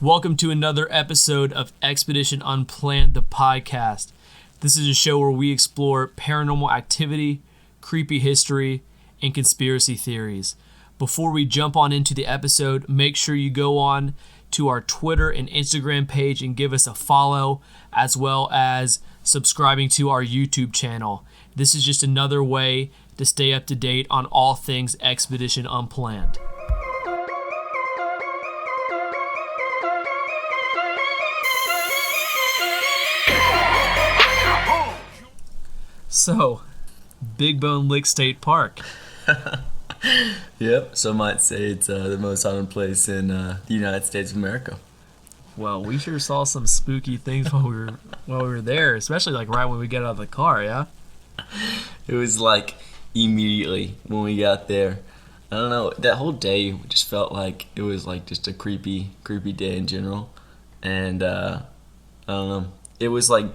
Welcome to another episode of Expedition Unplanned, the podcast. This is a show where we explore paranormal activity, creepy history, and conspiracy theories. Before we jump on into the episode, make sure you go on to our Twitter and Instagram page and give us a follow, as well as subscribing to our YouTube channel. This is just another way to stay up to date on all things Expedition Unplanned. So, Big Bone Lick State Park. Yep, some might say it's the most haunted place in the United States of America. Well, we sure saw some spooky things while we were there, especially like right when we get out of the car, yeah? It was like immediately when we got there. I don't know, that whole day just felt like it was like just a creepy day in general. And I don't know, it was like,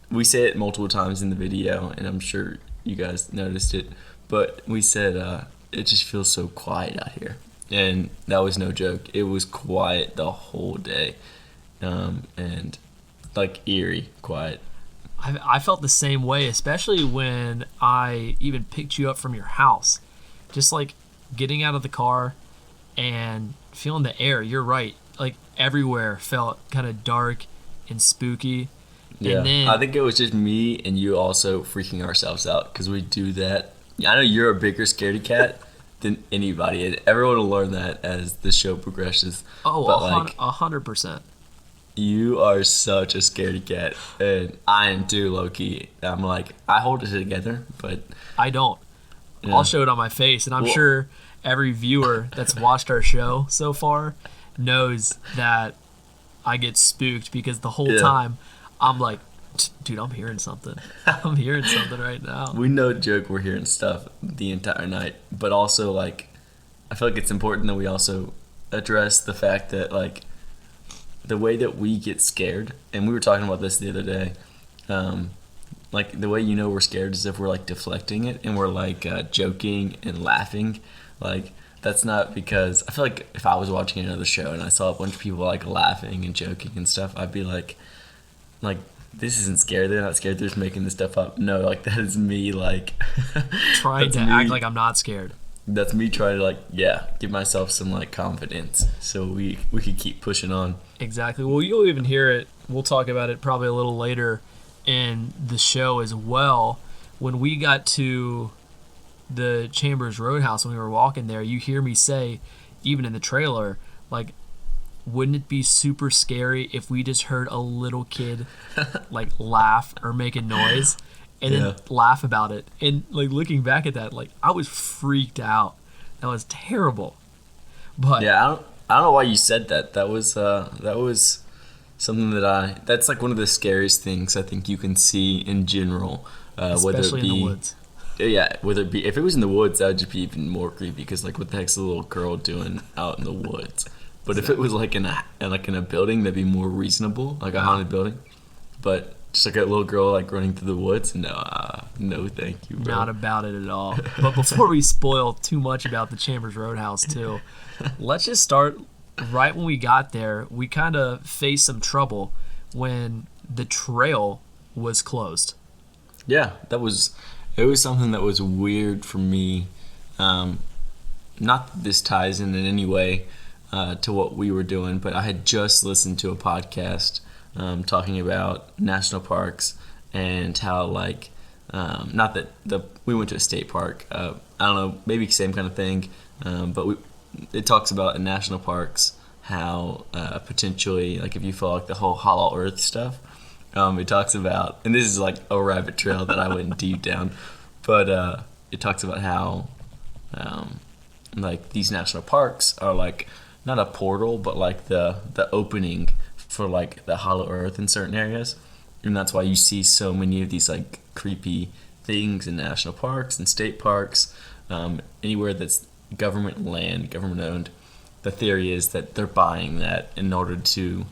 we say it multiple times in the video, and I'm sure you guys noticed it, but we said it just feels so quiet out here. And that was no joke. It was quiet the whole day, and like eerie quiet. I felt the same way, especially when I even picked you up from your house. Just like getting out of the car and feeling the air. You're right. Like everywhere felt kind of dark and spooky. Yeah, and then, I think it was just me and you also freaking ourselves out because we do that. I know you're a bigger scaredy cat than anybody, and everyone will learn that as the show progresses. Oh, but 100%. You are such a scaredy cat, and I am too, low-key. I'm like, I hold it together, but I don't. Yeah. I'll show it on my face, and I'm sure every viewer that's watched our show so far knows that I get spooked because the whole time I'm like, dude, I'm hearing something. I'm hearing something right now. We no joke, we're hearing stuff the entire night, but also, like, I feel like it's important that we also address the fact that, like, the way that we get scared, and we were talking about this the other day, like, the way you know we're scared is if we're, like, deflecting it, and we're, like, joking and laughing. Like, that's not because, I feel like if I was watching another show and I saw a bunch of people, like, laughing and joking and stuff, I'd be like, this isn't scary. They're not scared. They're just making this stuff up. No, like, that is me, like... trying to act like I'm not scared. That's me trying to, like, give myself some, like, confidence so we could keep pushing on. Exactly. Well, you'll even hear it. We'll talk about it probably a little later in the show as well. When we got to the Chambers Roadhouse, when we were walking there, you hear me say, even in the trailer, like, wouldn't it be super scary if we just heard a little kid like laugh or make a noise and then laugh about it? And like looking back at that, like I was freaked out. That was terrible. But yeah, I don't know why you said that. That was something that's like one of the scariest things I think you can see in general. Especially in the woods. Yeah, whether it be if it was in the woods, that would just be even more creepy because like what the heck's a little girl doing out in the woods? But if it was like in a building, that'd be more reasonable, like a haunted building. But just like a little girl like running through the woods, no, thank you, bro. Not about it at all. But before we spoil too much about the Chambers Roadhouse too, let's just start right when we got there. We kind of faced some trouble when the trail was closed. Yeah, it was something that was weird for me. Not that this ties in any way to what we were doing, but I had just listened to a podcast talking about national parks and how like not that we went to a state park, I don't know, maybe same kind of thing, but it talks about in national parks how potentially like if you follow like the whole Hollow Earth stuff, it talks about, and this is like a rabbit trail that I went deep down, but it talks about how like these national parks are like not a portal, but like the opening for like the Hollow Earth in certain areas, and that's why you see so many of these like creepy things in national parks and state parks, anywhere that's government land, government owned. The theory is that they're buying that in order to,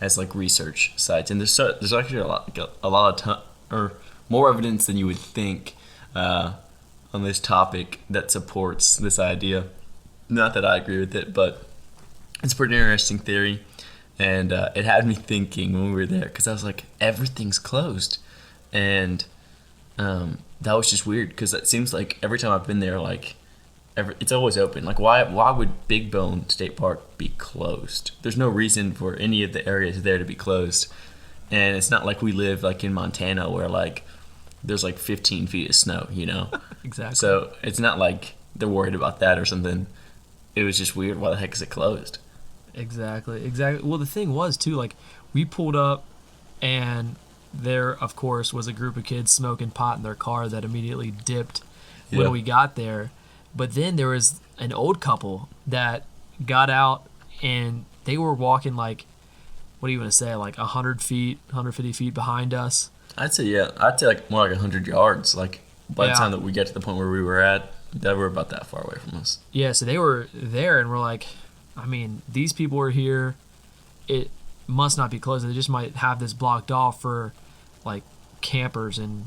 as like research sites, and there's actually a lot of more evidence than you would think on this topic that supports this idea. Not that I agree with it, but it's a pretty interesting theory. And it had me thinking when we were there, because I was like, everything's closed. And that was just weird, because it seems like every time I've been there, like, it's always open. Like, why would Big Bone State Park be closed? There's no reason for any of the areas there to be closed. And it's not like we live, like, in Montana where, like, there's, like, 15 feet of snow, you know? Exactly. So it's not like they're worried about that or something. It was just weird. Why the heck is it closed? Exactly. Well, the thing was, too, like, we pulled up, and there, of course, was a group of kids smoking pot in their car that immediately dipped when we got there. But then there was an old couple that got out, and they were walking, like, what do you want to say, like 100 feet, 150 feet behind us. I'd say like more like 100 yards. Like by the time that we get to the point where we were at, they were about that far away from us. Yeah, so they were there, and we're like, I mean, these people are here. It must not be closed. They just might have this blocked off for, like, campers and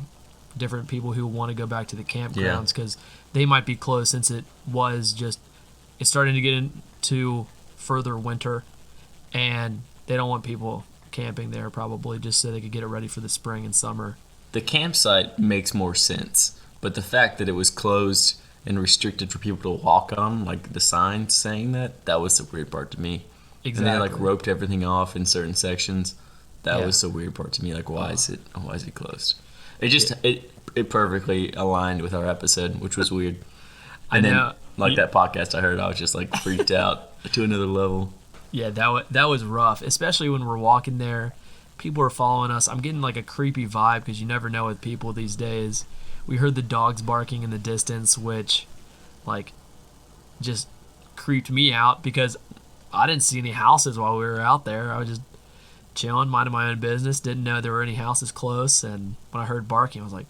different people who want to go back to the campgrounds, because they might be closed since it's starting to get into further winter, and they don't want people camping there probably just so they could get it ready for the spring and summer. The campsite makes more sense, but the fact that it was closed and restricted for people to walk on, like the sign saying that was the weird part to me. Exactly. And they like roped everything off in certain sections. That was the weird part to me. Like, why is it closed? It just it perfectly aligned with our episode, which was weird. And then that podcast I heard, I was just like freaked out to another level. Yeah, that was rough, especially when we're walking there. People are following us. I'm getting like a creepy vibe because you never know with people these days. We heard the dogs barking in the distance, which, like, just creeped me out because I didn't see any houses while we were out there. I was just chilling, minding my own business. Didn't know there were any houses close. And when I heard barking, I was like,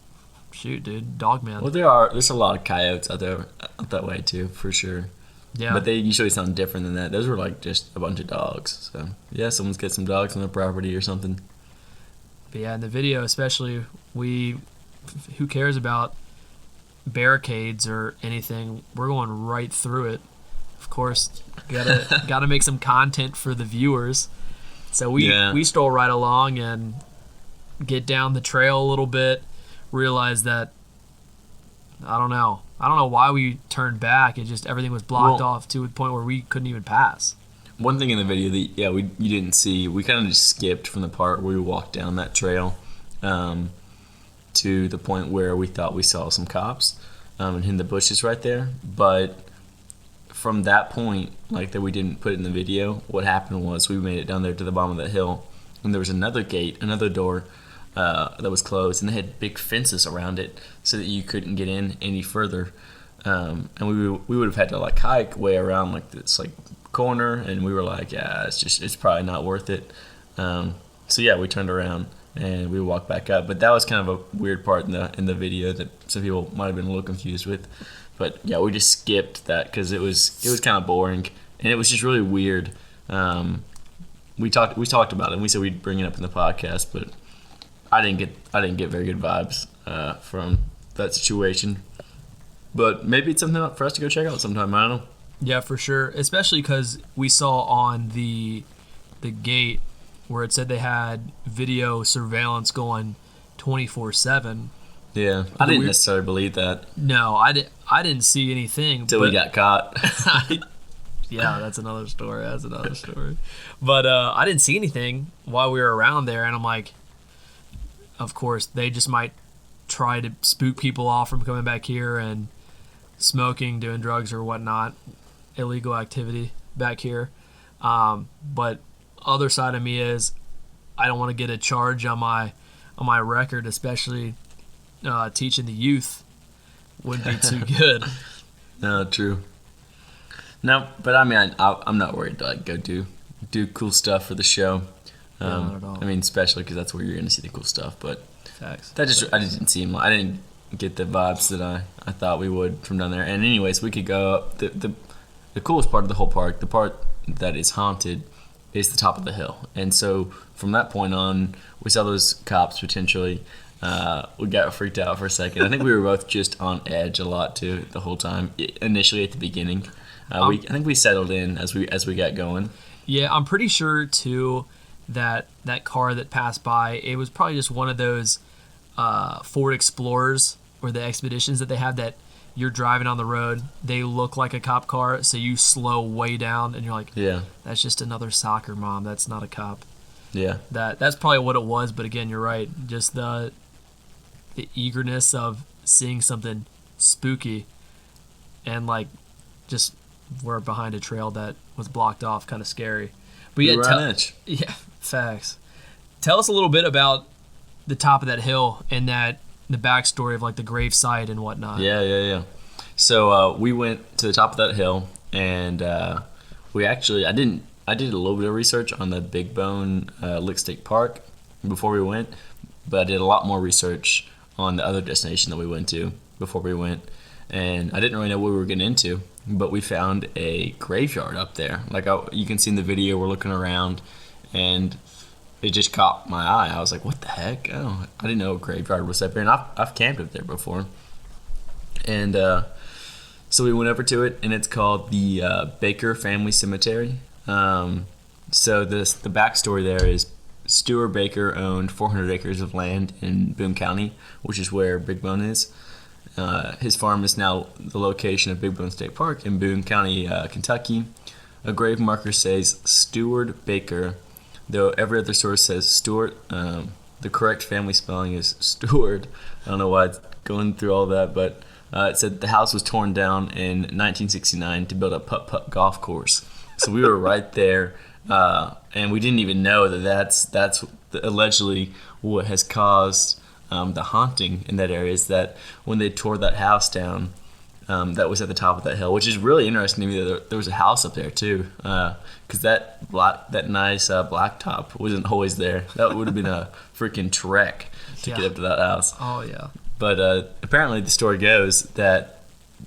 shoot, dude, dog man. Well, there's a lot of coyotes out there out that way too, for sure. Yeah. But they usually sound different than that. Those were like just a bunch of dogs. So, yeah, someone's got some dogs on their property or something. But yeah, in the video especially, who cares about barricades or anything? We're going right through it. Of course, gotta make some content for the viewers. So we stroll right along and get down the trail a little bit, realize that I don't know why we turned back. It just everything was blocked off to a point where we couldn't even pass. One thing in the video that you didn't see, we kind of just skipped from the part where we walked down that trail to the point where we thought we saw some cops and in the bushes right there. But from that point, like that we didn't put in the video, what happened was we made it down there to the bottom of the hill, and there was another gate, another door that was closed, and they had big fences around it so that you couldn't get in any further. And we would have had to like hike way around like this like corner, and we were like, it's probably not worth it. So yeah, we turned around and we walked back up. But that was kind of a weird part in the video that some people might have been a little confused with. But yeah, we just skipped that because it was kind of boring, and it was just really weird. We talked about it, and we said we'd bring it up in the podcast, but I didn't get very good vibes from that situation. But maybe it's something for us to go check out sometime. I don't know. Yeah, for sure. Especially because we saw on the gate where it said they had video surveillance going 24/7. Yeah, I didn't necessarily believe that. No, I didn't see anything until we got caught. Yeah, that's another story. But I didn't see anything while we were around there, and I'm like, of course, they just might try to spook people off from coming back here and smoking, doing drugs or whatnot, illegal activity back here. But other side of me is I don't want to get a charge on my record, especially teaching the youth wouldn't be too good. No, true. No, but I mean, I'm not worried to like go do cool stuff for the show. Not at all. I mean, especially because that's where you're going to see the cool stuff. But Facts. I didn't seem. I didn't get the vibes that I thought we would from down there. And anyways, we could go up. The coolest part of the whole park, the part that is haunted, is the top of the hill. And so from that point on, we saw those cops potentially. We got freaked out for a second. I think we were both just on edge a lot too the whole time. Initially at the beginning, I think we settled in as we got going. Yeah, I'm pretty sure too that that car that passed by, it was probably just one of those Ford Explorers or the Expeditions that they have that you're driving on the road. They look like a cop car, so you slow way down, and you're like, Yeah, that's just another soccer mom. That's not a cop. yeah, That's probably what it was. But again, you're right. Just the eagerness of seeing something spooky, and like just we're behind a trail that was blocked off, kind of scary. But we yeah, were on edge. yeah, facts. Tell us a little bit about the top of that hill and that the backstory of like the grave site and whatnot. Yeah. So we went to the top of that hill, and we actually I did a little bit of research on the Big Bone Lick State Park before we went, but I did a lot more research on the other destination that we went to before we went, and I didn't really know what we were getting into, but we found a graveyard up there. Like you can see in the video, we're looking around, and it just caught my eye. I was like, what the heck? Oh, I didn't know a graveyard was up there, and I've camped up there before. And so we went over to it, and it's called the Baker Family Cemetery. So the backstory there is Stuart Baker owned 400 acres of land in Boone County, which is where Big Bone is. His farm is now the location of Big Bone State Park in Boone County, Kentucky. A grave marker says Stuart Baker, though every other source says Stewart. The correct family spelling is Stewart. I don't know why it's going through all that, but it said the house was torn down in 1969 to build a putt-putt golf course. So we were right there, and we didn't even know that that's allegedly what has caused the haunting in that area. Is that when they tore that house down, that was at the top of that hill, which is really interesting to me that there was a house up there too, because that nice blacktop wasn't always there. That would have been a freaking trek to get up to that house. Oh yeah. But apparently the story goes that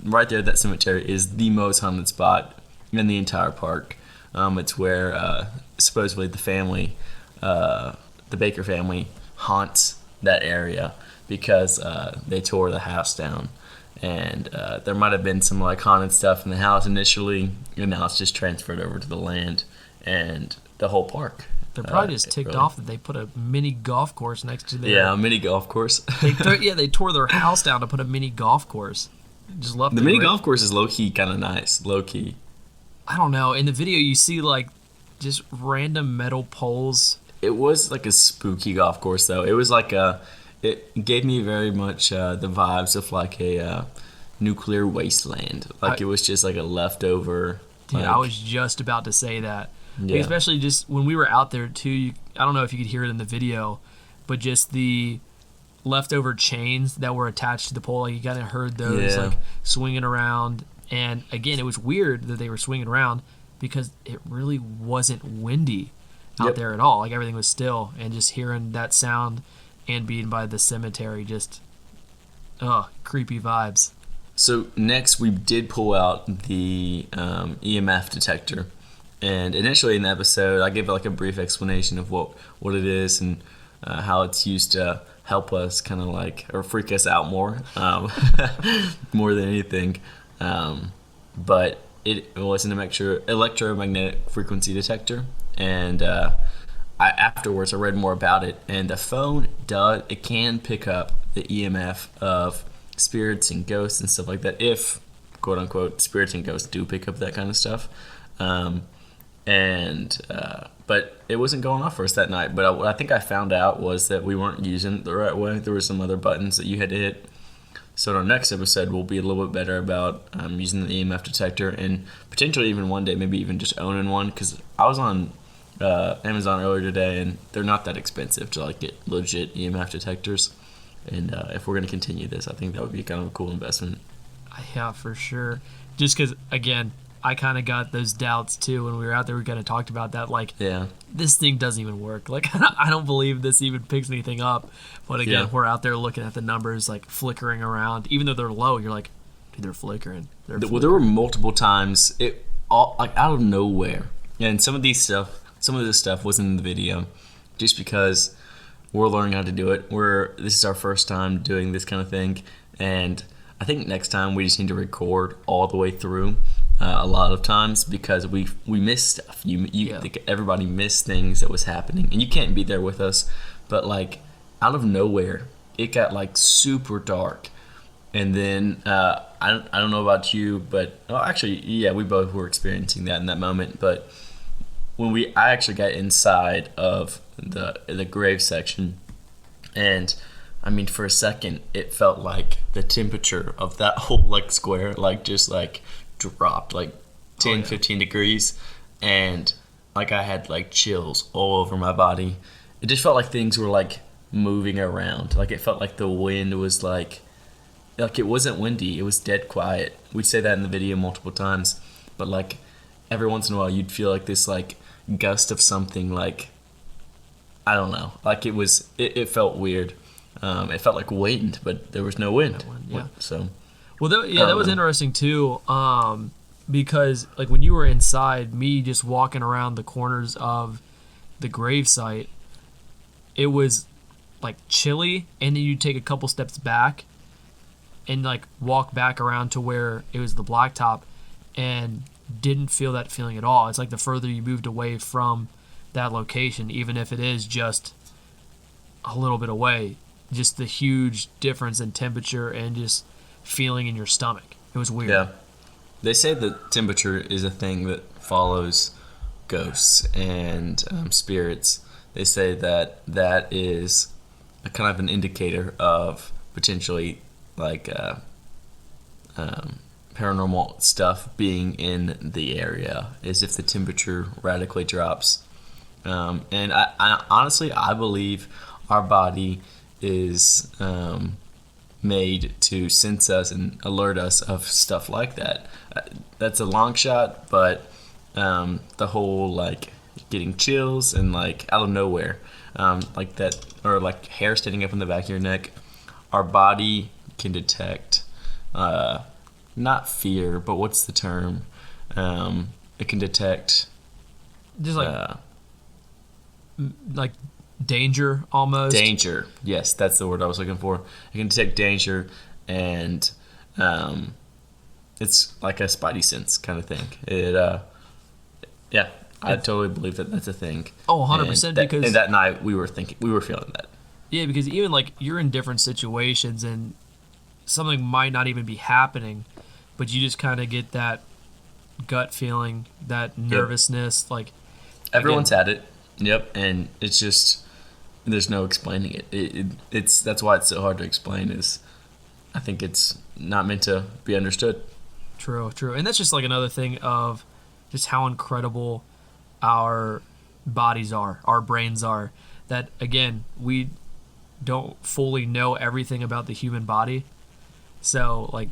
right there at that cemetery is the most haunted spot in the entire park. It's where supposedly the family, the Baker family, haunts that area because they tore the house down. And there might have been some like haunted stuff in the house initially, and now it's just transferred over to the land and the whole park. They're probably just ticked off that they put a mini golf course next to their... Yeah, a mini golf course. They tore their house down to put a mini golf course. Just love the mini golf course is low-key kind of nice. Low-key. I don't know. In the video, you see like just random metal poles. It was like a spooky golf course, though. It was like it gave me very much the vibes of like a nuclear wasteland. Like it was just like a leftover... Dude, like, I was just about to say that. Yeah. Especially just when we were out there too, I don't know if you could hear it in the video, but just the leftover chains that were attached to the pole, like you kind of heard those like swinging around. And again, it was weird that they were swinging around because it really wasn't windy out there at all. Like everything was still, and just hearing that sound and being by the cemetery, just creepy vibes. So next we did pull out the EMF detector. And initially in the episode, I gave like a brief explanation of what it is and how it's used to help us kind of like, or freak us out more, more than anything. But it was an electromagnetic frequency detector. And afterwards I read more about it. And the phone can pick up the EMF of spirits and ghosts and stuff like that, if, quote unquote, spirits and ghosts do pick up that kind of stuff. But it wasn't going off for us that night. But what I think I found out was that we weren't using it the right way. There were some other buttons that you had to hit. So in our next episode, we'll be a little bit better about using the EMF detector, and potentially even one day, maybe even just owning one. Because I was on Amazon earlier today, and they're not that expensive to like get legit EMF detectors. And if we're going to continue this, I think that would be kind of a cool investment. Yeah, for sure. Just because, again, I kind of got those doubts too when we were out there. We kind of talked about that. Like, this thing doesn't even work. Like, I don't believe this even picks anything up. But again, we're out there looking at the numbers, like flickering around. Even though they're low, you're like, dude, they're flickering. Well, there were multiple times, like out of nowhere. And some of this stuff wasn't in the video, just because we're learning how to do it. This is our first time doing this kind of thing, and I think next time we just need to record all the way through a lot of times because we missed stuff. Yeah. Think everybody missed things that was happening, and you can't be there with us. But like out of nowhere, it got like super dark, and then I don't know about you, but actually, yeah, we both were experiencing that in that moment. But when I actually got inside of the grave section, and I mean, for a second, it felt like the temperature of that whole like square like just like dropped like 10, 15 degrees, and like I had like chills all over my body. It just felt like things were like moving around. Like it felt like the wind was like it wasn't windy. It was dead quiet. We'd say that in the video multiple times, but like every once in a while, you'd feel like this like gust of something like I don't know. Like it felt weird. It felt like wind, but there was no wind. Yeah. So, well, that was interesting too, because like when you were inside, me just walking around the corners of the gravesite, it was like chilly, and then you take a couple steps back, and like walk back around to where it was the blacktop, and didn't feel that feeling at all. It's like the further you moved away from that location, even if it is just a little bit away, just the huge difference in temperature and just feeling in your stomach. It was weird. Yeah. They say that temperature is a thing that follows ghosts and spirits. They say that is a kind of an indicator of potentially like paranormal stuff being in the area, is if the temperature radically drops. And I honestly, I believe our body is made to sense us and alert us of stuff like that. That's a long shot, but the whole like getting chills and like out of nowhere, like that, or like hair standing up in the back of your neck, our body can detect not fear, but what's the term? It can detect just like danger almost. Danger, yes, that's the word I was looking for. It can detect danger, and it's like a spidey sense kind of thing. Yeah, I totally believe that that's a thing. Oh, 100%. Because and that night we were feeling that. Yeah, because even like you're in different situations and something might not even be happening, but you just kind of get that gut feeling, that nervousness. Yep. Like everyone's had it. Yep, and it's just there's no explaining it. It's that's why it's so hard to explain. Is I think it's not meant to be understood. True, and that's just like another thing of just how incredible our bodies are, our brains are. That again, we don't fully know everything about the human body, so like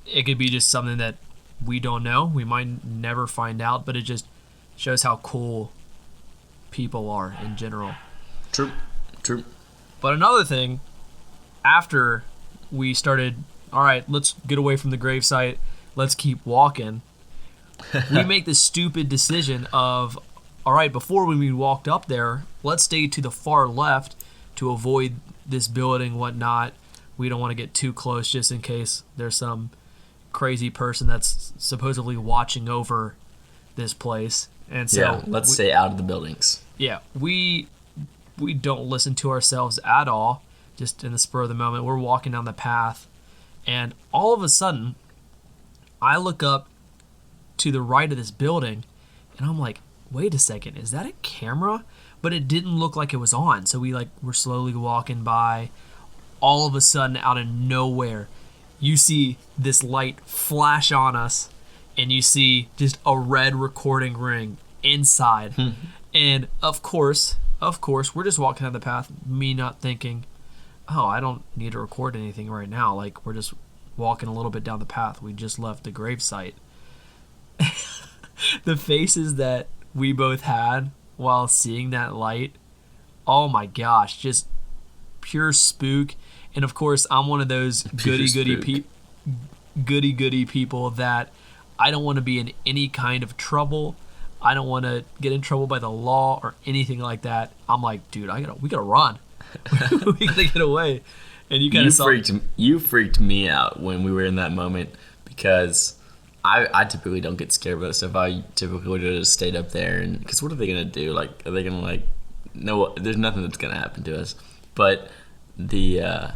it could be just something that we don't know. We might never find out, but it just shows how cool people are in general. True. But another thing, after we started, all right, let's get away from the gravesite, let's keep walking, we make this stupid decision of, all right, before when we walked up there, let's stay to the far left to avoid this building, whatnot. We don't want to get too close just in case there's some crazy person that's supposedly watching over this place. And so let's stay out of the buildings. Yeah, we don't listen to ourselves at all, just in the spur of the moment. We're walking down the path, and all of a sudden, I look up to the right of this building, and I'm like, wait a second, is that a camera? But it didn't look like it was on, so we're slowly walking by. All of a sudden, out of nowhere, you see this light flash on us, and you see just a red recording ring inside. And of course, we're just walking down the path, me not thinking, oh, I don't need to record anything right now. Like, we're just walking a little bit down the path. We just left the gravesite. The faces that we both had while seeing that light, oh my gosh, just pure spook. And of course, I'm one of those goody people that I don't want to be in any kind of trouble. I don't want to get in trouble by the law or anything like that. I'm like, dude, we gotta run. We gotta get away. And you kind of you freaked me out when we were in that moment, because I typically don't get scared about stuff. I typically would have just stayed up there, and because what are they gonna do? Like, are they gonna like? No, there's nothing that's gonna happen to us. But the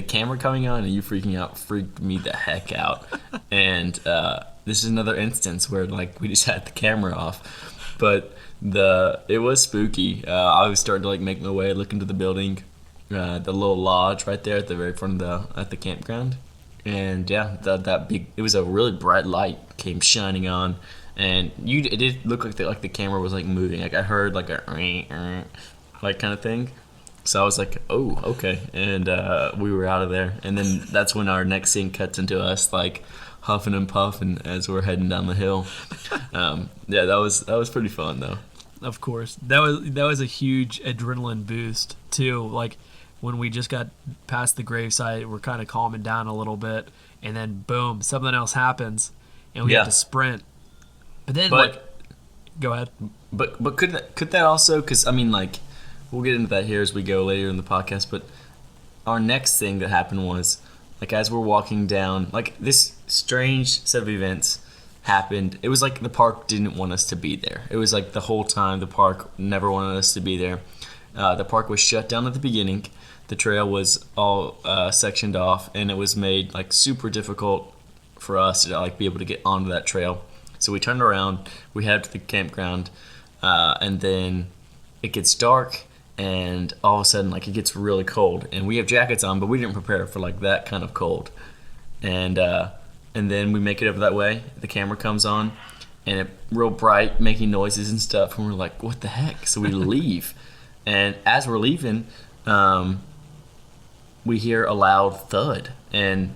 camera coming on and you freaking out freaked me the heck out. And this is another instance where like we just had the camera off, but it was spooky. I was starting to like make my way, look into the building, the little lodge right there at the very front of the campground. And yeah, that big, it was a really bright light came shining on, and it did look like the camera was like moving. Like I heard like a like kind of thing. So I was like, oh, okay, and we were out of there. And then that's when our next scene cuts into us like huffing and puffing as we're heading down the hill. Yeah, that was pretty fun though. Of course, that was a huge adrenaline boost too. Like when we just got past the gravesite, we're kind of calming down a little bit, and then boom, something else happens, and we have to sprint. But then, go ahead. But could that also? Because I mean, like, we'll get into that here as we go later in the podcast. But our next thing that happened was, like, as we're walking down, like this strange set of events happened. It was like the park didn't want us to be there. It was like the whole time the park never wanted us to be there. The park was shut down at the beginning. The trail was all sectioned off, and it was made like super difficult for us to like be able to get onto that trail. So we turned around, we headed to the campground, and then it gets dark, and all of a sudden like it gets really cold, and we have jackets on, but we didn't prepare for like that kind of cold. And then we make it over that way. The camera comes on, and it real bright, making noises and stuff, and we're like, what the heck? So we leave, and as we're leaving, we hear a loud thud, and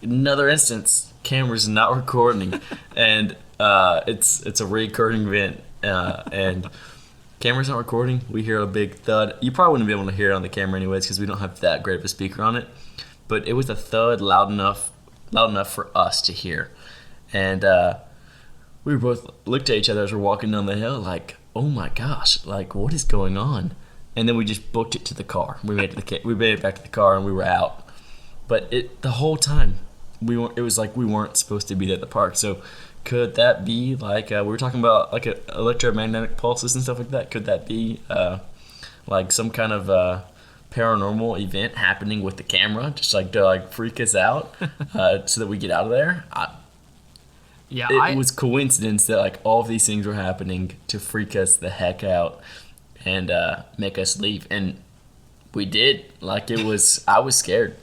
another instance, camera's not recording, and it's a recurring event, and camera's not recording. We hear a big thud. You probably wouldn't be able to hear it on the camera anyways because we don't have that great of a speaker on it, but it was a thud loud enough for us to hear, and we both looked at each other as we're walking down the hill like, oh my gosh, like what is going on? And then we just booked it to the car. We made it back to the car, and we were out. But the whole time, it was like we weren't supposed to be at the park. So could that be like we were talking about like electromagnetic pulses and stuff like that? Could that be like some kind of paranormal event happening with the camera, just like to like freak us out so that we get out of there? It was coincidence that like all of these things were happening to freak us the heck out and make us leave, and we did. Like it was, I was scared.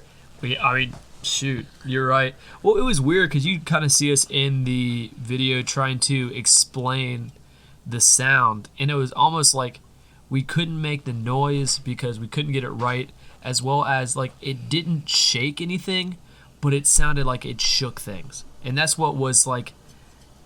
I mean, shoot, you're right. Well, it was weird because you kind of see us in the video trying to explain the sound, and it was almost like we couldn't make the noise because we couldn't get it right, as well as like it didn't shake anything, but it sounded like it shook things, and that's what was like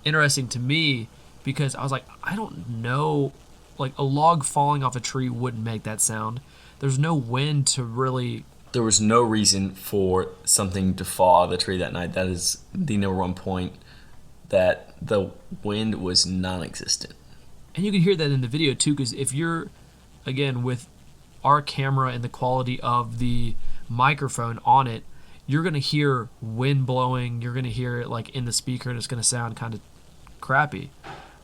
interesting to me because I was like, I don't know. Like a log falling off a tree wouldn't make that sound. There's no wind to really. There was no reason for something to fall out of the tree that night. That is the number one point, that the wind was non-existent. And you can hear that in the video too, because if you're, again, with our camera and the quality of the microphone on it, you're going to hear wind blowing. You're going to hear it like in the speaker, and it's going to sound kind of crappy.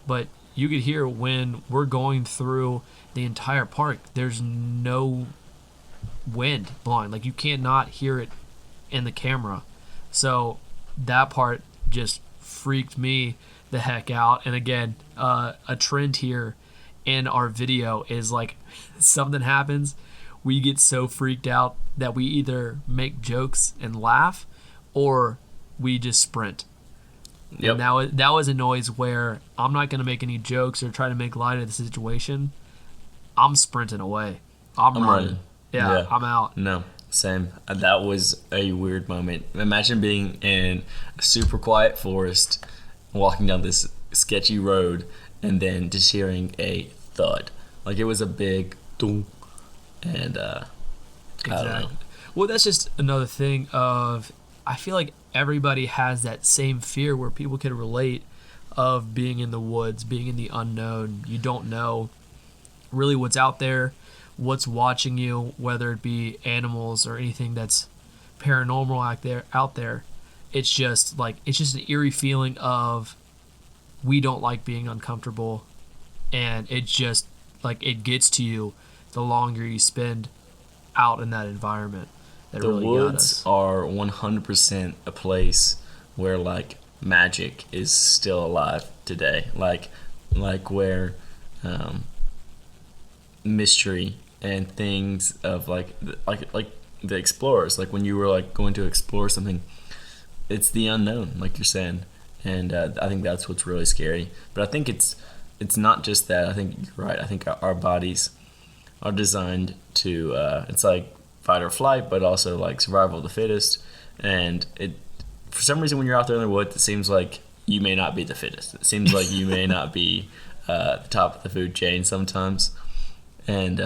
But you could hear when we're going through the entire park, there's no wind blowing. Like you can't not hear it in the camera. So that part just freaked me the heck out. And again, a trend here in our video is like something happens, we get so freaked out that we either make jokes and laugh or we just sprint. Yep. And that was a noise where I'm not going to make any jokes or try to make light of the situation. I'm sprinting away. I'm running. Yeah, I'm out. No, same. That was a weird moment. Imagine being in a super quiet forest, walking down this sketchy road, and then just hearing a thud. Like it was a big thunk. And I don't know. Well, that's just another thing of, I feel like everybody has that same fear where people can relate of being in the woods, being in the unknown. You don't know really what's out there, what's watching you, whether it be animals or anything that's paranormal out there. it's just an eerie feeling of we don't like being uncomfortable, and it just it gets to you the longer you spend out in that environment. That The really got woods us. are 100% a place where magic is still alive today. Where mystery and things of like the explorers. Like when you were going to explore something, it's the unknown, like you're saying, and I think that's what's really scary. But I think it's not just that. I think you're right. I think our bodies are designed to it's like fight or flight, but also like survival of the fittest. And it for some reason when you're out there in the woods, it seems like you may not be the fittest. It seems like you may not be the top of the food chain sometimes. And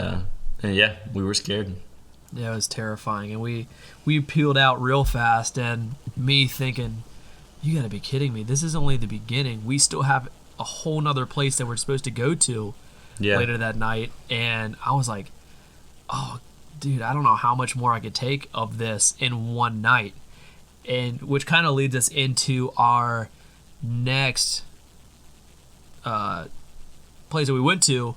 yeah, we were scared. Yeah, it was terrifying, and we peeled out real fast. And me thinking, you got to be kidding me! This is only the beginning. We still have a whole nother place that we're supposed to go to Yeah. later that night. And I was like, oh, dude, I don't know how much more I could take of this in one night. And which kind of leads us into our next place that we went to,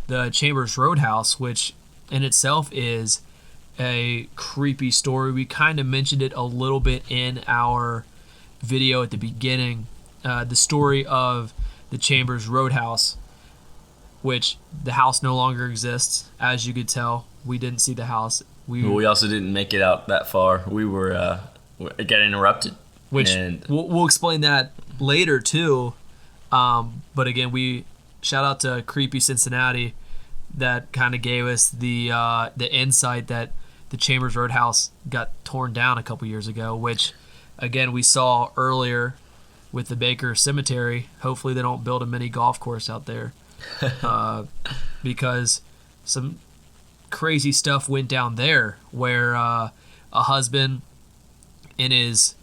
the Chambers Roadhouse, which in itself is a creepy story. We kind of mentioned it a little bit in our video at the beginning. The story of the Chambers Roadhouse, which the house no longer exists, as you could tell. We didn't see the house. We also didn't make it out that far. It got interrupted. Which and we'll explain that later too. But again, we shout out to Creepy Cincinnati that kind of gave us the insight that the Chambers Roadhouse got torn down a couple years ago, which again we saw earlier with the Baker Cemetery. Hopefully they don't build a mini golf course out there because some crazy stuff went down there where a husband and his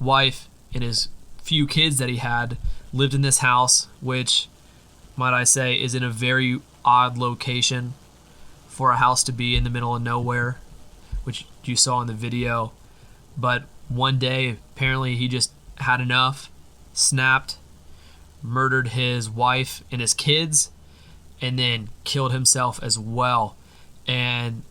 wife and his few kids that he had lived in this house, which, might I say, is in a very odd location for a house to be in the middle of nowhere, which you saw in the video. But one day, apparently, he just had enough, snapped, murdered his wife and his kids, and then killed himself as well. And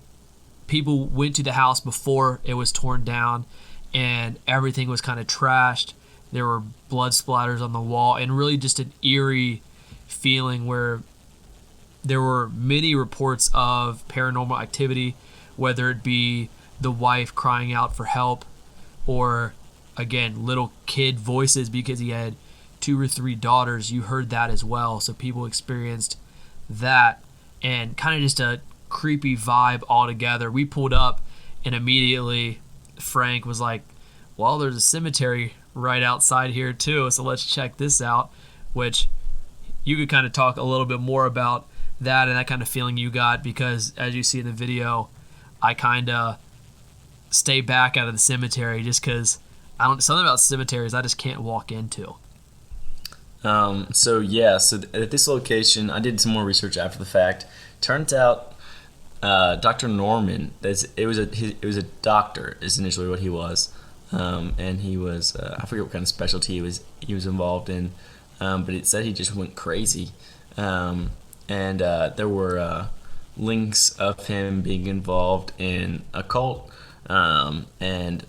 people went to the house before it was torn down, and everything was kind of trashed. There were blood splatters on the wall, and really just an eerie feeling where there were many reports of paranormal activity, whether it be the wife crying out for help or, again, little kid voices because he had 2 or 3 daughters. You heard that as well. So people experienced that, and kind of just a creepy vibe altogether. We pulled up, and immediately Frank was like, well, there's a cemetery right outside here too, so let's check this out. Which you could kind of talk a little bit more about that and that kind of feeling you got, because as you see in the video, I kind of stay back out of the cemetery just because something about cemeteries I just can't walk into. So at this location, I did some more research after the fact. Turns out, Dr. Norman, it was a doctor is initially what he was, and he was I forget what kind of specialty he was involved in, but it said he just went crazy, and there were links of him being involved in a cult, and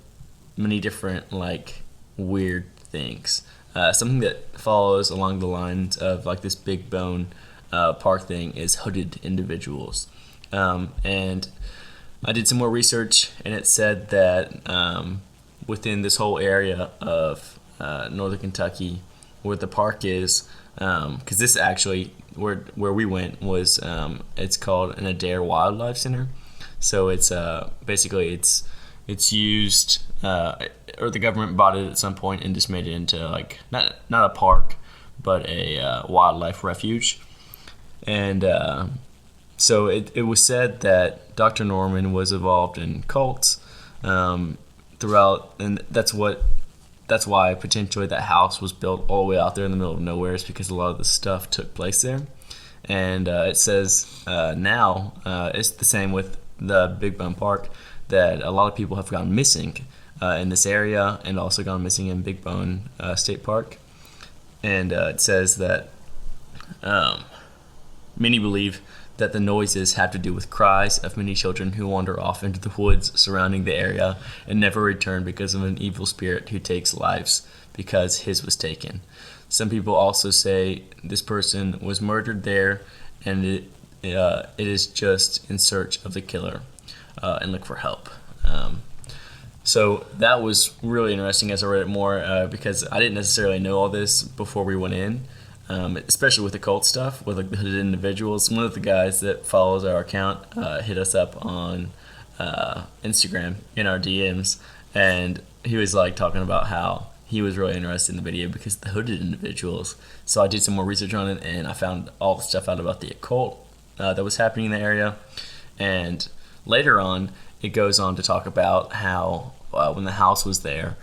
many different weird things. Something that follows along the lines of this Big Bone Park thing is hooded individuals. And I did some more research, and it said that within this whole area of northern Kentucky, where the park is, because this actually where we went was it's called an Adair Wildlife Center. So it's basically it's used, or the government bought it at some point and just made it into not a park, but a wildlife refuge. And so it was said that Dr. Norman was involved in cults throughout, and that's why potentially that house was built all the way out there in the middle of nowhere, is because a lot of the stuff took place there. And it says now it's the same with the Big Bone Park, that a lot of people have gone missing in this area, and also gone missing in Big Bone State Park. And it says that many believe that the noises have to do with cries of many children who wander off into the woods surrounding the area and never return because of an evil spirit who takes lives because his was taken. Some people also say this person was murdered there, and it is just in search of the killer and look for help. So that was really interesting as I read it more because I didn't necessarily know all this before we went in, especially with the cult stuff, with like the hooded individuals. One of the guys that follows our account hit us up on Instagram in our DMs, and he was like talking about how he was really interested in the video because of the hooded individuals. So I did some more research on it, and I found all the stuff out about the occult that was happening in the area. And later on, it goes on to talk about how when the house was there,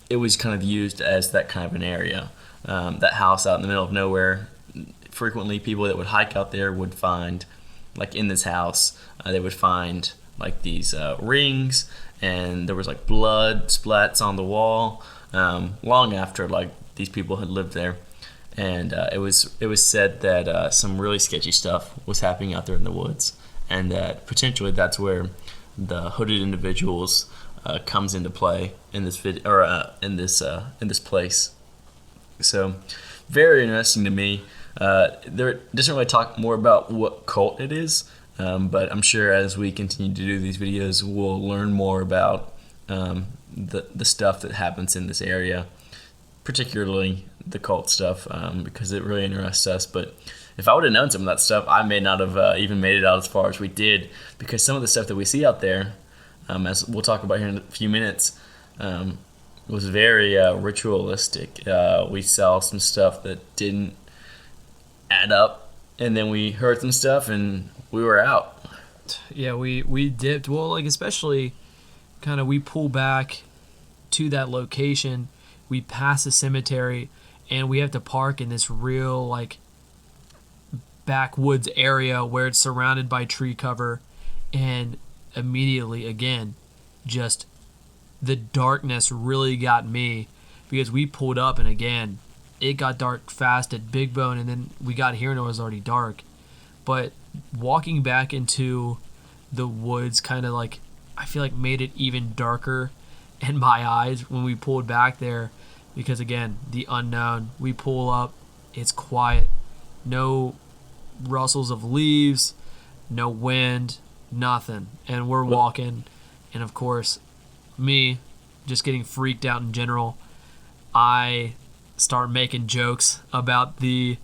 it was kind of used as that kind of an area. That house out in the middle of nowhere, frequently people that would hike out there would find, like in this house, they would find like these rings, and there was like blood splats on the wall long after like these people had lived there. And it was said that some really sketchy stuff was happening out there in the woods, and that potentially that's where the hooded individuals comes into play in this in this place. So very interesting to me. There doesn't really talk more about what cult it is, but I'm sure as we continue to do these videos, we'll learn more about the stuff that happens in this area, particularly the cult stuff, because it really interests us. But if I would have known some of that stuff, I may not have even made it out as far as we did, because some of the stuff that we see out there, as we'll talk about here in a few minutes, was very ritualistic. We saw some stuff that didn't add up, and then we heard some stuff and we were out. Yeah, we dipped. Well, like especially kind of we pull back to that location, we pass the cemetery, and we have to park in this real like backwoods area where it's surrounded by tree cover, and immediately again just the darkness really got me, because we pulled up and again it got dark fast at Big Bone, and then we got here and it was already dark. But walking back into the woods kind of like I feel like made it even darker in my eyes when we pulled back there, because again the unknown. We pull up, it's quiet, no rustles of leaves, no wind, nothing, and we're walking, and of course me just getting freaked out in general, I start making jokes about the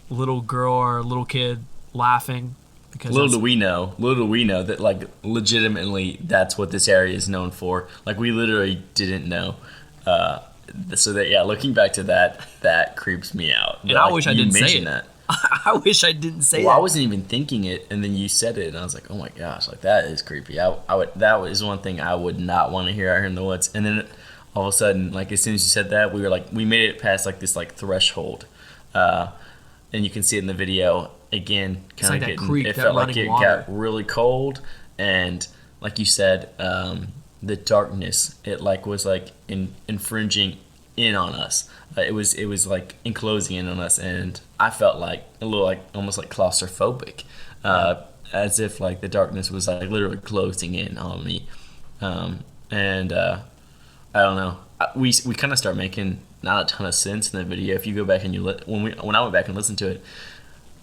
little girl or little kid laughing, because little do we know that like legitimately that's what this area is known for. Like we literally didn't know. So that, yeah, looking back to that creeps me out. And I wish I didn't say it. That. I wish I didn't say that. Well, I wasn't even thinking it, and then you said it, and I was like, oh my gosh, like that is creepy. That was one thing I would not want to hear out here in the woods. And then all of a sudden, like as soon as you said that, we made it past like this like threshold, and you can see it in the video again. Kind of like that creek, it felt like it got really cold, and like you said, the darkness, it like was like infringing in on us. It was like enclosing in on us, and I felt like a little like almost like claustrophobic, as if like the darkness was like literally closing in on me. And I don't know. We kind of start making not a ton of sense in the video. If you go back and when I went back and listened to it,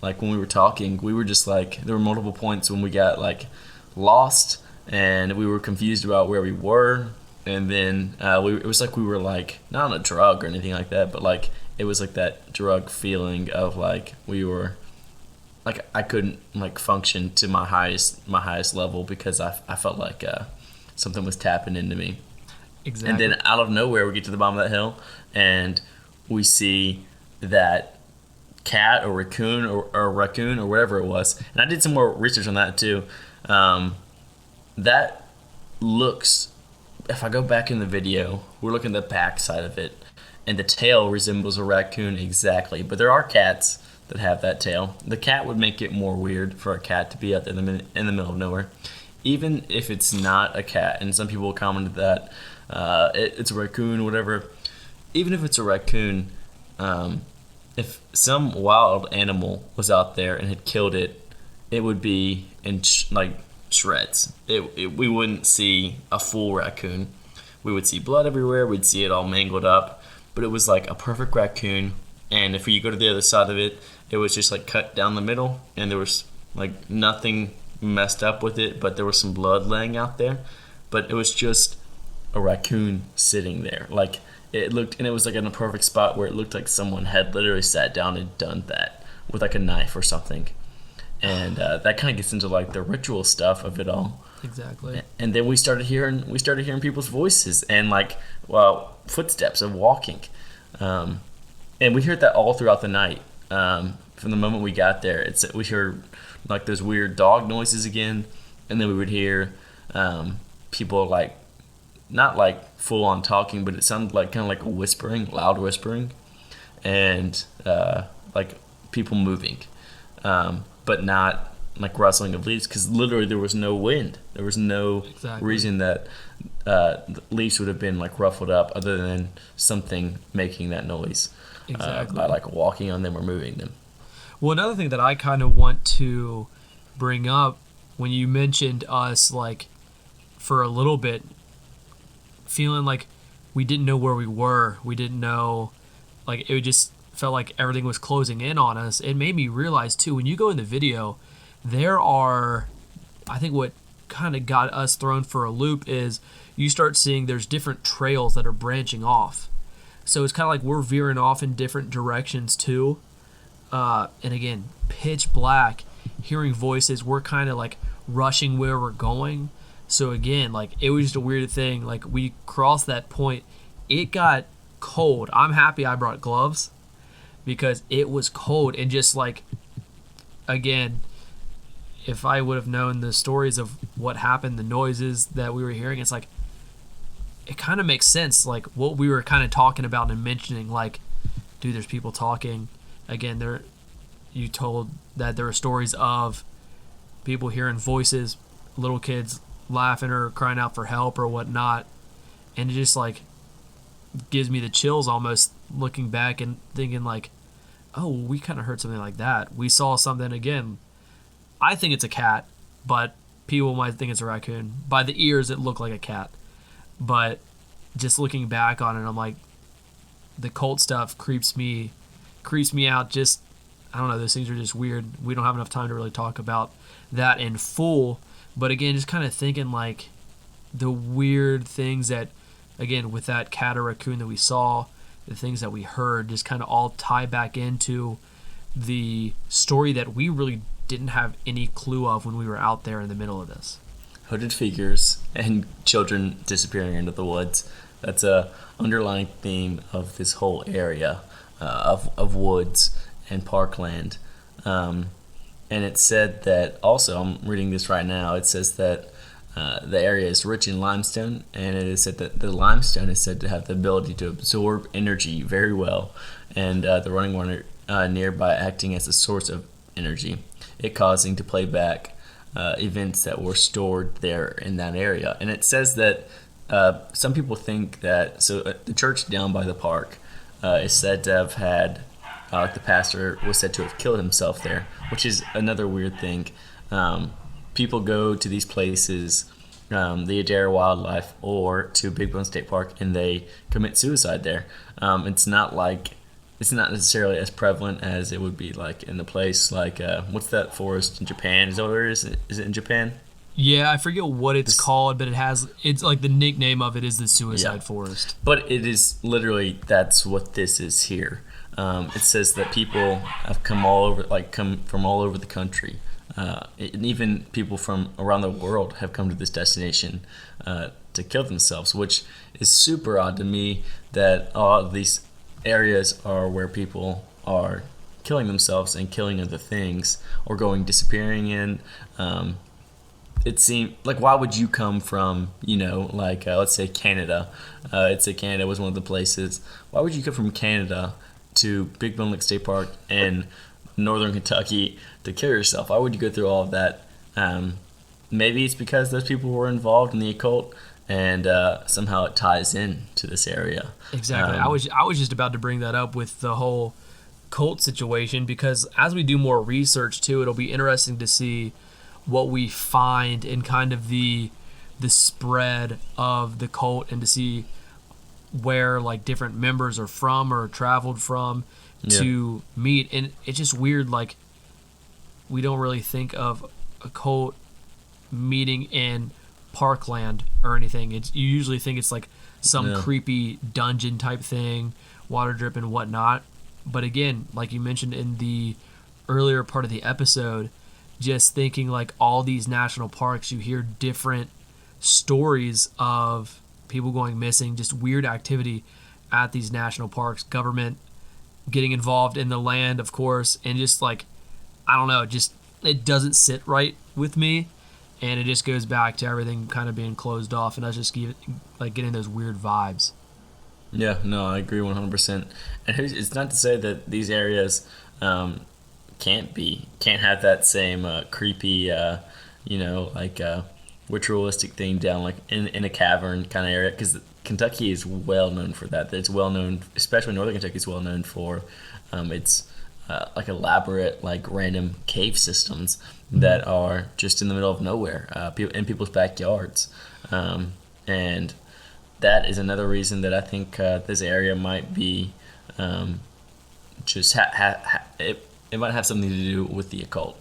like when we were talking, we were just like there were multiple points when we got like lost and we were confused about where we were. And then it was like we were like not on a drug or anything like that, but like it was like that drug feeling of like we were like I couldn't like function to my highest level because I felt like something was tapping into me. Exactly. And then out of nowhere we get to the bottom of that hill and we see that cat or raccoon or whatever it was. And I did some more research on that too. That looks. If I go back in the video, we're looking at the back side of it, and the tail resembles a raccoon exactly. But there are cats that have that tail. The cat would make it more weird for a cat to be out there in the middle of nowhere. even if it's not a cat, and some people commented that it's a raccoon, whatever. Even if it's a raccoon, if some wild animal was out there and had killed it, it would be in shreds. We wouldn't see a full raccoon. We would see blood everywhere. We'd see it all mangled up. But it was like a perfect raccoon. And if you go to the other side of it, it was just like cut down the middle, and there was like nothing messed up with it, but there was some blood laying out there. But it was just a raccoon sitting there. Like it looked, and it was like in a perfect spot where it looked like someone had literally sat down and done that with like a knife or something. And that kind of gets into like the ritual stuff of it all. Exactly. And then we started hearing people's voices and like footsteps of walking, and we heard that all throughout the night. From the moment we got there, we heard like those weird dog noises again, and then we would hear people like not like full on talking, but it sounded like kind of like a whispering, loud whispering, and like people moving, but not like rustling of leaves, because literally there was no wind. There was no reason that the leaves would have been like ruffled up other than something making that noise by like walking on them or moving them. Well, another thing that I kind of want to bring up, when you mentioned us like for a little bit feeling like we didn't know where we were, we didn't know, like it just felt like everything was closing in on us, it made me realize too, when you go in the video, there are, I think what kind of got us thrown for a loop is you start seeing there's different trails that are branching off. So it's kind of like we're veering off in different directions too. And again, pitch black, hearing voices, we're kind of like rushing where we're going. So again, like it was just a weird thing. Like we crossed that point, it got cold. I'm happy I brought gloves because it was cold, and just like, again, if I would have known the stories of what happened, the noises that we were hearing, it's like, it kind of makes sense. Like what we were kind of talking about and mentioning, like, dude, there's people talking. Again, you told that there are stories of people hearing voices, little kids laughing or crying out for help or whatnot. And it just like gives me the chills almost looking back and thinking like, oh, we kind of heard something like that. We saw something again. I think it's a cat, but people might think it's a raccoon. By the ears, it looked like a cat. But just looking back on it, I'm like, the cult stuff creeps me out. Just, I don't know, those things are just weird. We don't have enough time to really talk about that in full. But again, just kind of thinking like the weird things that, again, with that cat or raccoon that we saw, the things that we heard just kind of all tie back into the story that we really didn't have any clue of when we were out there in the middle of this. Hooded figures and children disappearing into the woods. That's a underlying theme of this whole area of woods and parkland. And it said that also, I'm reading this right now, it says that the area is rich in limestone, and it is said that the limestone is said to have the ability to absorb energy very well, and the running water nearby acting as a source of energy, it causing to play back events that were stored there in that area. And it says that some people think that, so the church down by the park is said to have had, like the pastor was said to have killed himself there, which is another weird thing. People go to these places, the Adair Wildlife or to Big Bone State Park, and they commit suicide there. It's not necessarily as prevalent as it would be like in a place like what's that forest in Japan? Is that what it is? Is it in Japan? Yeah, I forget what it's called, but it's like the nickname of it is the suicide forest. But it is literally, that's what this is here. It says that people have come from all over the country. And even people from around the world have come to this destination to kill themselves, which is super odd to me that all of these areas are where people are killing themselves and killing other things or disappearing in. It seemed like, why would you come from, let's say Canada? Canada was one of the places. Why would you come from Canada to Big Bone Lick State Park in northern Kentucky to kill yourself? Why would you go through all of that maybe it's because those people were involved in the occult, and somehow it ties in to this area. Exactly. I was just about to bring that up with the whole cult situation, because as we do more research too, it'll be interesting to see what we find in kind of the spread of the cult, and to see where like different members are from or traveled from to meet. And it's just weird, like we don't really think of a cult meeting in Parkland or anything. You usually think it's like some creepy dungeon type thing, water drip and whatnot. But again, like you mentioned in the earlier part of the episode, just thinking like all these national parks, you hear different stories of people going missing, just weird activity at these national parks, government getting involved in the land, of course, and just like, I don't know, just it doesn't sit right with me. And it just goes back to everything kind of being closed off, and us just getting those weird vibes. Yeah, no, I agree 100%. And it's not to say that these areas can't have that same creepy, ritualistic thing down like in a cavern kind of area, because Kentucky is well known for that. It's well known, especially Northern Kentucky is well known for its like elaborate, like random cave systems that are just in the middle of nowhere, in people's backyards, and that is another reason that I think this area might be just it might have something to do with the occult.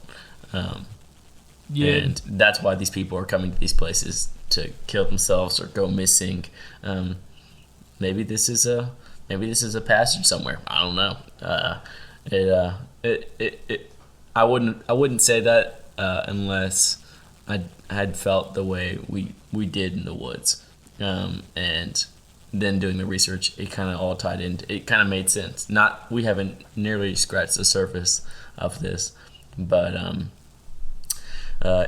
And that's why these people are coming to these places to kill themselves or go missing. Maybe this is a passage somewhere. I don't know. I wouldn't say that unless I had felt the way we did in the woods, and then doing the research, it kind of all tied in. It kind of made sense. We haven't nearly scratched the surface of this, but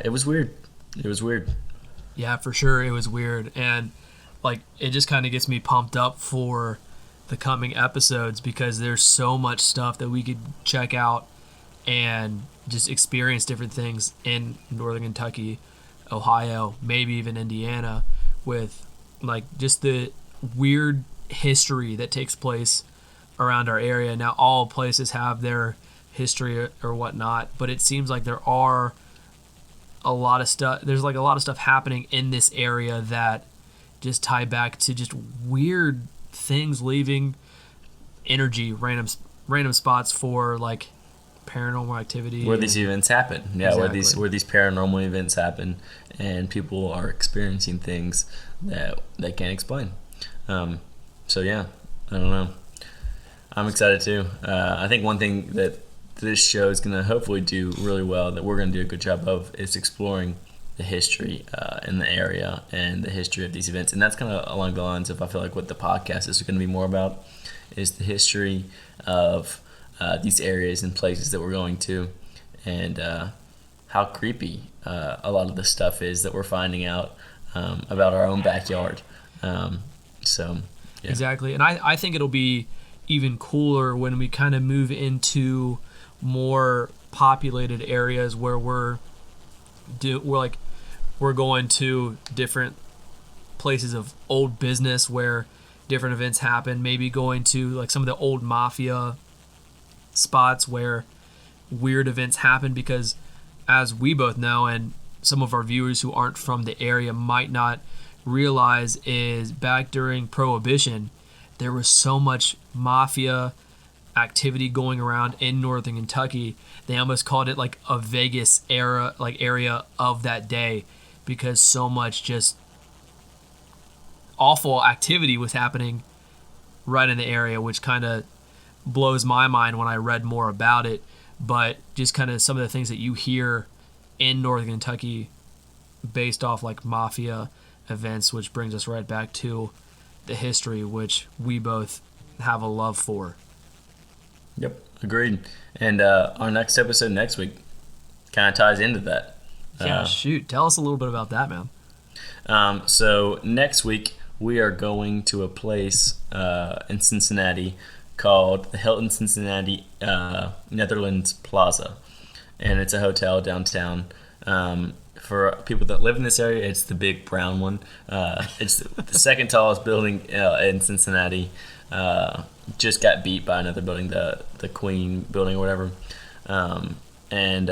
it was weird. It was weird. Yeah, for sure, it was weird, and like it just kind of gets me pumped up for the coming episodes, because there's so much stuff that we could check out and just experience different things in Northern Kentucky, Ohio, maybe even Indiana, with like just the weird history that takes place around our area. Now, all places have their history or whatnot, but it seems like there's a lot of stuff happening in this area that just tie back to just weird things, leaving energy, random spots for like paranormal activity where these events happen. Yeah, Exactly. where these paranormal events happen, and people are experiencing things that they can't explain. So yeah, I don't know. I'm excited too. I think one thing that this show is going to hopefully do really well, that we're going to do a good job of, is exploring the history in the area and the history of these events. And that's kind of along the lines of, I feel like, what the podcast is going to be more about, is the history of these areas and places that we're going to, and how creepy a lot of the stuff is that we're finding out about our own backyard. So yeah. Exactly. And I think it'll be even cooler when we kind of move into more populated areas where we're going to different places of old business where different events happen, maybe going to like some of the old mafia spots where weird events happen, because as we both know, and some of our viewers who aren't from the area might not realize, is back during Prohibition there was so much mafia activity going around in Northern Kentucky. They almost called it like a Vegas era, like area of that day, because so much just awful activity was happening right in the area, which kind of blows my mind when I read more about it. But just kind of some of the things that you hear in Northern Kentucky based off like mafia events, which brings us right back to the history, which we both have a love for. Yep, agreed. And our next episode next week kind of ties into that. Yeah, shoot. Tell us a little bit about that, man. So next week we are going to a place in Cincinnati called the Hilton Cincinnati Netherlands Plaza, and it's a hotel downtown. for people that live in this area, it's the big brown one. It's the second tallest building in Cincinnati. Just got beat by another building, the Queen building or whatever. And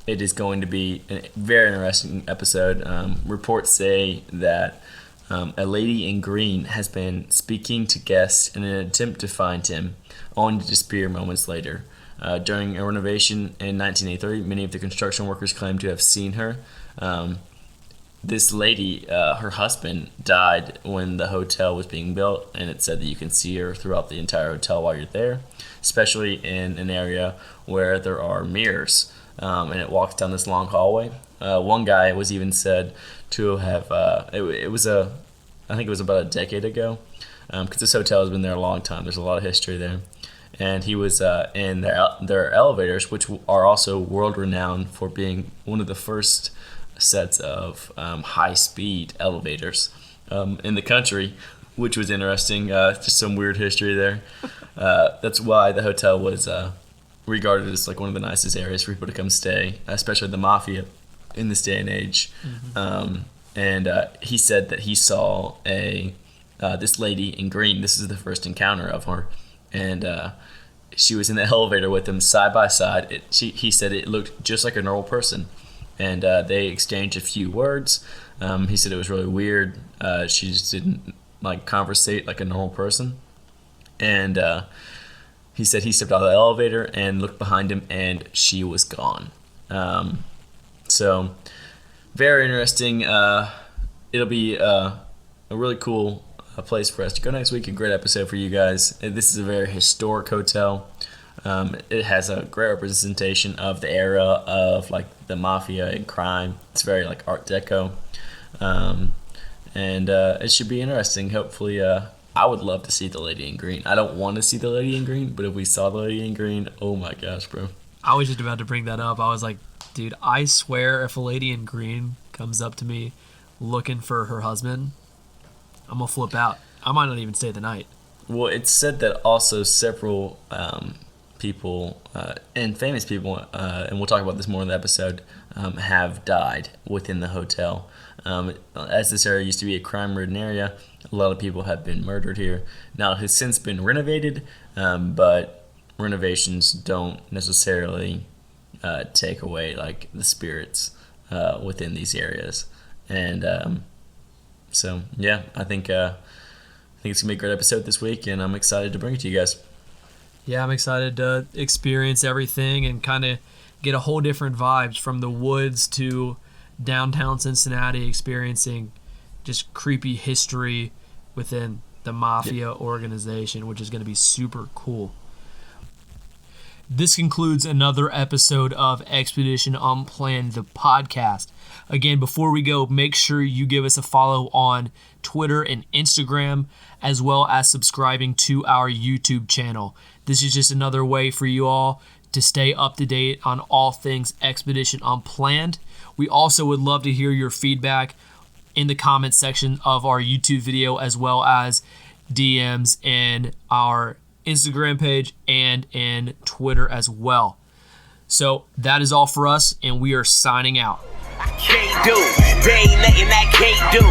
it is going to be a very interesting episode. Reports say that a lady in green has been speaking to guests in an attempt to find him, only to disappear moments later. During a renovation in 1983, many of the construction workers claimed to have seen her. This lady, her husband, died when the hotel was being built, and it said that you can see her throughout the entire hotel while you're there, especially in an area where there are mirrors. And it walks down this long hallway. One guy was even said to have, I think it was about a decade ago, because this hotel has been there a long time. There's a lot of history there. And he was in their elevators, which are also world-renowned for being one of the first sets of high-speed elevators in the country, which was interesting. Just some weird history there. That's why the hotel was regarded as like one of the nicest areas for people to come stay, especially the mafia in this day and age. Mm-hmm. And he said that he saw this lady in green. This is the first encounter of her. And she was in the elevator with him side by side. He said it looked just like a normal person. And they exchanged a few words. He said it was really weird. She just didn't like conversate like a normal person. And he said he stepped out of the elevator and looked behind him, and she was gone. So very interesting. It'll be a really cool place for us to go next week. A great episode for you guys. This is a very historic hotel. It has a great representation of the era of like the mafia and crime. It's very like Art Deco, and it should be interesting. Hopefully, I would love to see the lady in green. I don't want to see the lady in green, but if we saw the lady in green, oh my gosh, bro! I was just about to bring that up. I was like, dude, I swear, if a lady in green comes up to me looking for her husband, I'm gonna flip out. I might not even stay the night. Well, it's said that also several people and famous people, and we'll talk about this more in the episode, have died within the hotel. As this area used to be a crime-ridden area, a lot of people have been murdered here. Now, it has since been renovated, but renovations don't necessarily take away like the spirits within these areas. And so, yeah, I think it's gonna be a great episode this week, and I'm excited to bring it to you guys. Yeah, I'm excited to experience everything and kind of get a whole different vibes from the woods to downtown Cincinnati, experiencing just creepy history within the mafia organization, which is going to be super cool. This concludes another episode of Expedition Unplanned, the podcast. Again, before we go, make sure you give us a follow on Twitter and Instagram, as well as subscribing to our YouTube channel. This is just another way for you all to stay up to date on all things Expedition Unplanned. We also would love to hear your feedback in the comments section of our YouTube video, as well as DMs in our Instagram page and in Twitter as well. So that is all for us, and we are signing out. I can't do, there ain't nothing I can't do.